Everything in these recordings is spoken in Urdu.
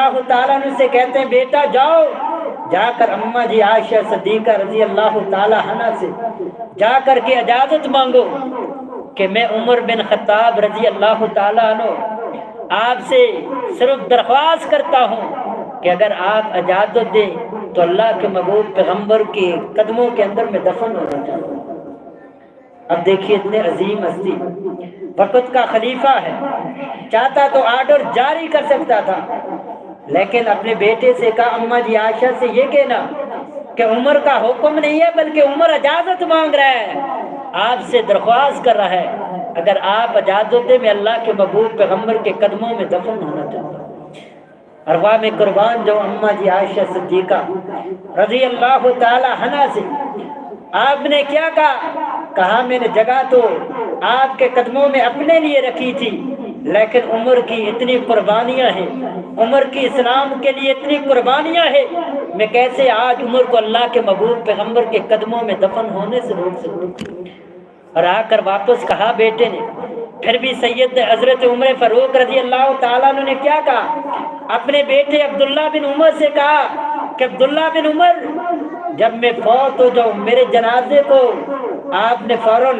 اللہ تعالیٰ عنہ سے کہتے ہیں بیٹا جاؤ، جا کر اماں جی عائشہ صدیقہ رضی اللہ تعالیٰ عنہ سے جا کر کے اجازت مانگو کہ میں عمر بن خطاب رضی اللہ تعالیٰ عنہ آپ سے صرف درخواست کرتا ہوں کہ اگر آپ اجازت دیں تو اللہ کے محبوب پیغمبر کے قدموں کے اندر میں دفن ہونا چاہتا ہوں۔ اب دیکھیے اتنے عظیم ہستی، وقت کا خلیفہ ہے، چاہتا تو آرڈر جاری کر سکتا تھا، لیکن اپنے بیٹے سے کہا اماں جی عائشہ سے یہ کہنا کہ عمر کا حکم نہیں ہے بلکہ عمر اجازت مانگ رہا ہے، آپ سے درخواست کر رہا ہے، اگر آپ اجازت دیں میں اللہ کے محبوب پیغمبر کے قدموں میں دفن ہونا چاہتا ہوں۔ ارواح میں قربان جو اماں جی عائشہ صدیقہ رضی اللہ تعالی عنہا سے آپ نے کیا کہا میں نے جگہ تو آپ کے قدموں میں اپنے لیے رکھی تھی، لیکن عمر کی اتنی قربانیاں ہیں، عمر کی اسلام کے لیے اتنی قربانیاں ہیں، میں کیسے آج عمر کو اللہ کے محبوب پیغمبر کے قدموں میں دفن ہونے سے روک سکتا؟ اور آ کر واپس کہا بیٹے نے، پھر بھی سید حضرت عمر فاروق رضی اللہ تعالیٰ عنہ نے کیا کہا؟ اپنے بیٹے عبداللہ بن عمر سے کہا کہ عبداللہ بن عمر جب میں فوت ہو جاؤں میرے جنازے کو آپ نے فوراً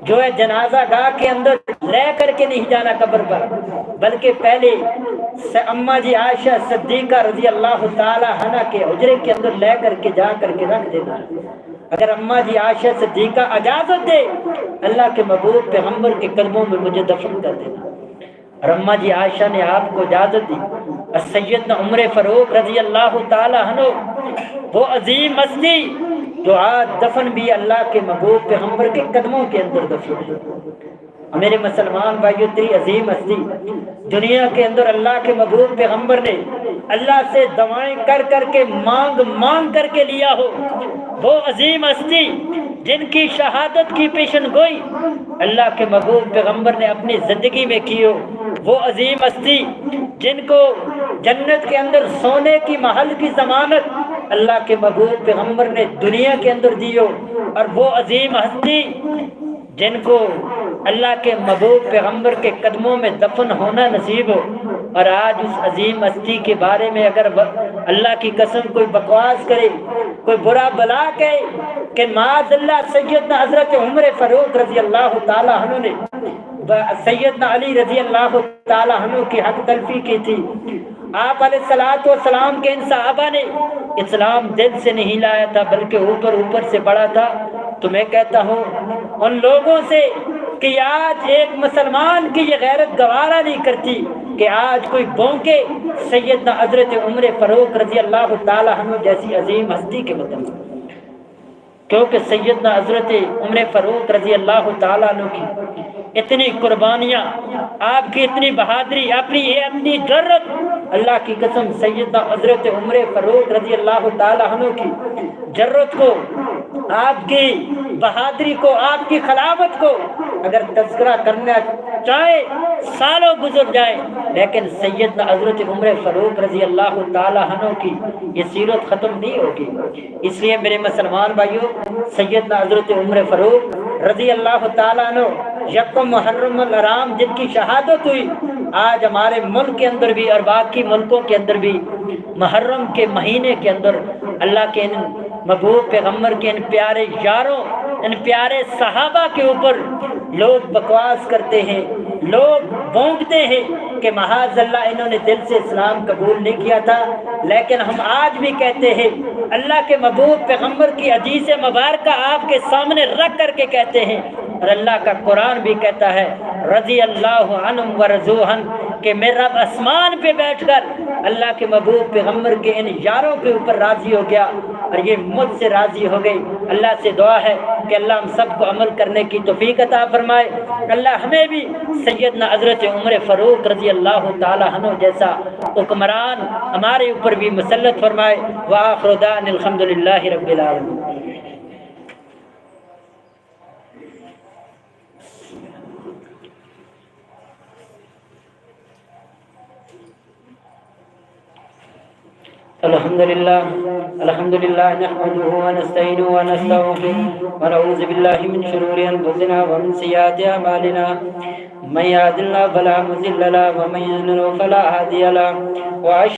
جو ہے جنازہ گاہ کے اندر لے کر کے نہیں جانا قبر پر، بلکہ پہلے اماں جی عائشہ صدیقہ رضی اللہ تعالی عنہ کے حجرے کے اندر لے کر کے جا کر کے رکھ دینا۔ اگر اماں جی عائشہ صدیقہ اجازت دے اللہ کے محبوب پیغمبر کے قدموں میں مجھے دفن کر دینا، اور اماں جی عائشہ نے آپ کو اجازت دی۔ اور سیدنا عمر فاروق رضی اللہ تعالی عنہ وہ عظیم ہستی جو آج دفن بھی اللہ کے محبوب پیغمبر کے قدموں کے اندر دفن ہے۔ میرے مسلمان بھائیو، اتنی عظیم ہستی دنیا کے اندر اللہ کے محبوب پیغمبر نے اللہ سے دعائیں کر کر کے مانگ کر کے لیا ہو، وہ عظیم ہستی جن کی شہادت کی پیشن گوئی اللہ کے محبوب پیغمبر نے اپنی زندگی میں کی ہو، وہ عظیم ہستی جن کو جنت کے اندر سونے کی محل کی ضمانت اللہ کے محبوب پیغمبر نے دنیا کے اندر دی ہو، اور وہ عظیم ہستی جن کو اللہ کے محبوب پیغمبر کے قدموں میں دفن ہونا نصیب ہو۔ اور آج اس عظیم ہستی کے بارے میں اگر اللہ کی قسم کوئی بکواس کرے، کوئی برا بلا کہے کہ معاذ اللہ سیدنا حضرت عمر فاروق رضی اللہ تعالی عنہ نے سیدنا علی رضی اللہ تعالی عنہ کی حق تلفی کی تھی، آپ علیہ الصلوۃ والسلام کے ان صحابہ نے اسلام دل سے نہیں لایا تھا بلکہ اوپر سے بڑا تھا، تو میں کہتا ہوں ان لوگوں سے کہ آج ایک مسلمان کی یہ غیرت گوارا نہیں کرتی کہ آج کوئی بونکے سیدنا حضرت عمر فاروق رضی اللہ تعالی عنہ جیسی عظیم ہستی کے متعلق، کیونکہ سیدنا حضرت عمر فاروق رضی اللہ تعالیٰ عنہ کی اتنی قربانیاں، آپ کی اتنی بہادری، اپنی جرت، اللہ کی قسم سیدنا حضرت عمر فاروق رضی اللہ تعالیٰ عنہ کی جرت کو، آپ کی بہادری کو، آپ کی خلافت کو اگر تذکرہ کرنا چاہے سالوں گزر جائے، لیکن سیدنا حضرت عمر فاروق رضی اللہ تعالیٰ عنہ کی یہ سیرت ختم نہیں ہوگی۔ اس لیے میرے مسلمان بھائیوں، سیدنا حضرت عمر فاروق رضی اللہ تعالیٰ عنہ یکم محرم الحرام جن کی شہادت ہوئی، آج ہمارے ملک کے اندر بھی اور باقی ملکوں کے اندر بھی محرم کے مہینے کے اندر اللہ کے ان محبوب پیغمبر کے ان پیارے یاروں، ان پیارے صحابہ کے اوپر لوگ بکواس کرتے ہیں، لوگ بونکتے ہیں کہ معاذ اللہ انہوں نے دل سے اسلام قبول نہیں کیا تھا، لیکن ہم آج بھی کہتے ہیں اللہ کے محبوب پیغمبر کی حدیث مبارکہ آپ کے سامنے رکھ کر کے کہتے ہیں، اور اللہ کا قرآن بھی کہتا ہے رضی اللہ عنہم ورضوا عنہ کہ میرا رب آسمان پہ بیٹھ کر اللہ کے محبوب پیغمبر کے ان یاروں کے اوپر راضی ہو گیا اور یہ مجھ سے راضی ہو گئی۔ اللہ سے دعا ہے کہ اللہ ہم سب کو عمل کرنے کی توفیق عطا فرمائے، اللہ ہمیں بھی سیدنا حضرت عمر فاروق رضی اللہ تعالی عنہ جیسا حکمران ہمارے اوپر بھی مسلط فرمائے۔ وآخر دعوانا الحمدللہ رب العالمین۔ الحمد لله نحمده ونستعينه ونستغفره ونعوذ بالله من شرور انفسنا ومن سيئات اعمالنا من يهد الله فلا مضل له ومن يضلل فلا هادي له